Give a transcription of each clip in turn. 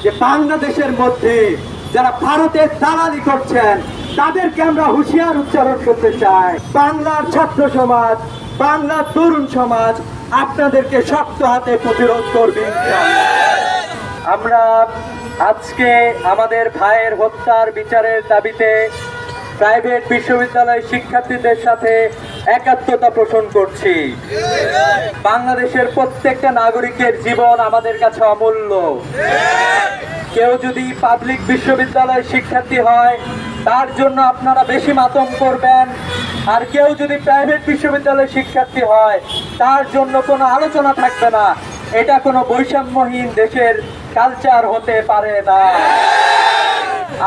যে বাংলাদেশের মধ্যে যারা ভারতের দালালি করছেন তাদেরকে আমরা হুঁশিয়ার উচ্চারণ করতে চাই। বাংলার ছাত্র সমাজ, বাংলার তরুণ সমাজ আপনাদেরকে শক্ত হাতে প্রতিরোধ করবে। আমরা আজকে আমাদের ভাইয়ের হত্যার বিচারের দাবিতে প্রাইভেট বিশ্ববিদ্যালয় শিক্ষার্থীদের সাথে একাত্মতা পোষণ করছি। বাংলাদেশের প্রত্যেকটা নাগরিকের জীবন আমাদের কাছে অমূল্য। কেউ যদি পাবলিক বিশ্ববিদ্যালয়ের শিক্ষার্থী হয় তার জন্য আপনারা বেশি মাতম করবেন, আর কেউ যদি প্রাইভেট বিশ্ববিদ্যালয়ের শিক্ষার্থী হয় তার জন্য কোনো আলোচনা থাকবে না। এটা কোনো বৈষম্যহীন দেশের কালচার হতে পারে না।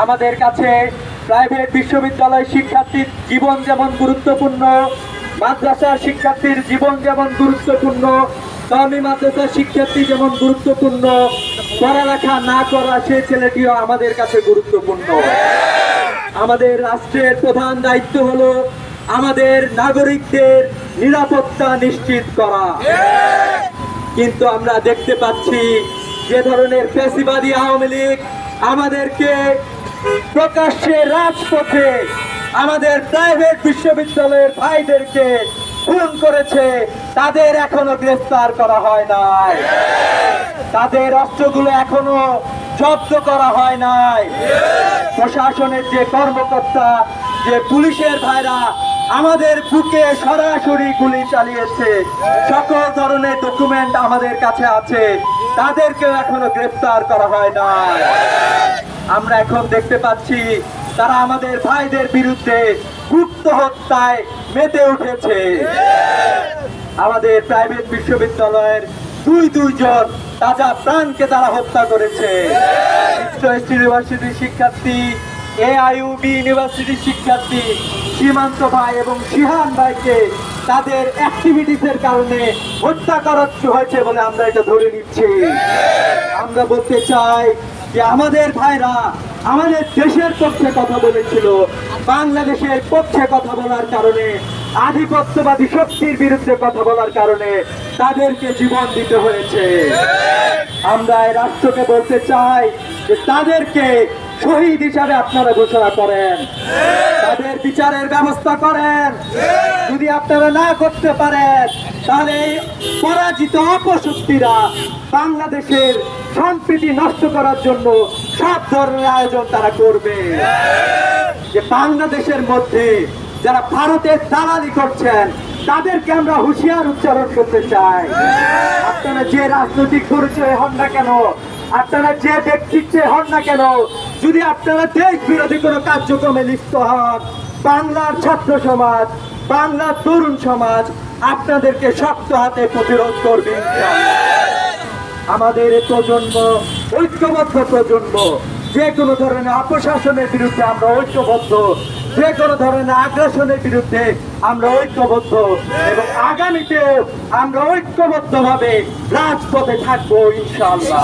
আমাদের কাছে প্রাইভেট বিশ্ববিদ্যালয় শিক্ষার্থীর জীবন যেমন গুরুত্বপূর্ণ, মাদ্রাসার শিক্ষার্থীর জীবন যেমন গুরুত্বপূর্ণ, কওমি মাদ্রাসার শিক্ষার্থী যেমন গুরুত্বপূর্ণ, পড়ালেখা না করা সে ছেলেটিও আমাদের কাছে গুরুত্বপূর্ণ। আমাদের রাষ্ট্রের প্রধান দায়িত্ব হলো আমাদের নাগরিকদের নিরাপত্তা নিশ্চিত করা। কিন্তু আমরা দেখতে পাচ্ছি যে ধরনের ফ্যাসিবাদী আওয়ামী লীগ আমাদেরকে প্রকাশ্যে রাজপথে আমাদের প্রাইভেট বিশ্ববিদ্যালয়ের ভাইদেরকে খুন করেছে, তাদের এখনো গ্রেফতার করা হয় নাই, তাদের অস্ত্রগুলো এখনো জব্দ করা হয় নাই। প্রশাসনের যে কর্মকর্তা, যে পুলিশের ভাইরা আমাদের বুকে সরাসরি গুলি চালিয়েছে, সকল ধরনের ডকুমেন্ট আমাদের কাছে আছে, তাদেরকেও এখনো গ্রেফতার করা হয় না। আমরা এখন দেখতে পাচ্ছি তারা আমাদের ভাইদের বিরুদ্ধে গুপ্ত হত্যায় মেতে উঠেছে। আমাদের প্রাইভেট বিশ্ববিদ্যালয়ের দুইজন তাজা প্রাণকে তারা হত্যা করেছে। ইউনিভার্সিটির শিক্ষার্থী, AIUB ইউনিভার্সিটির শিক্ষার্থী সীমান্ত ভাই এবং শিহান ভাইকে তাদের অ্যাক্টিভিটিসের কারণে হত্যা করা হয়েছে বলে আমরা এটা ধরে নিচ্ছি। আমরা বলতে চাই যে আমাদের ভাইরা আমাদের দেশের পক্ষে কথা বলেছিল, বাংলাদেশের পক্ষে কথা বলার কারণে, আধিপত্যবাদী শক্তির বিরুদ্ধে কথা বলার কারণে তাদেরকে জীবন দিতে হয়েছে। আমরা এই রাষ্ট্রকে বলতে চাই যে তাদেরকে শহীদ হিসাবে আপনারা ঘোষণা করেন, তাদের বিচারের ব্যবস্থা করেন। যদি আপনারা না করতে পারেন তাহলে এই পরাজিত অপশক্তিরা বাংলাদেশের সম্প্রীতি নষ্ট করার জন্য সব ধরনের আয়োজন তারা করবে। যে বাংলাদেশের মধ্যে যারা ভারতের দালালি করছেন তাদেরকে আমরা হুঁশিয়ার উচ্চারণ করতে চাই। আপনারা যে রাজনৈতিক পরিচয় হন না কেন, আপনারা যে ব্যক্তিত্বে হন না কেন, যদি আপনারা দেশ বিরোধী কোনো কার্যক্রমে লিপ্ত হন, বাংলার ছাত্র সমাজ, বাংলার তরুণ সমাজ আপনাদেরকে শক্ত হাতে প্রতিরোধ করবে। আমাদের প্রজন্ম ঐক্যবদ্ধ প্রজন্ম, যে কোনো ধরনের অপশাসনের বিরুদ্ধে আমরা ঐক্যবদ্ধ, যে কোনো ধরনের আগ্রাসনের বিরুদ্ধে আমরা ঐক্যবদ্ধ, এবং আগামীতে আমরা ঐক্যবদ্ধভাবে রাজপথে থাকবো ইনশাআল্লাহ।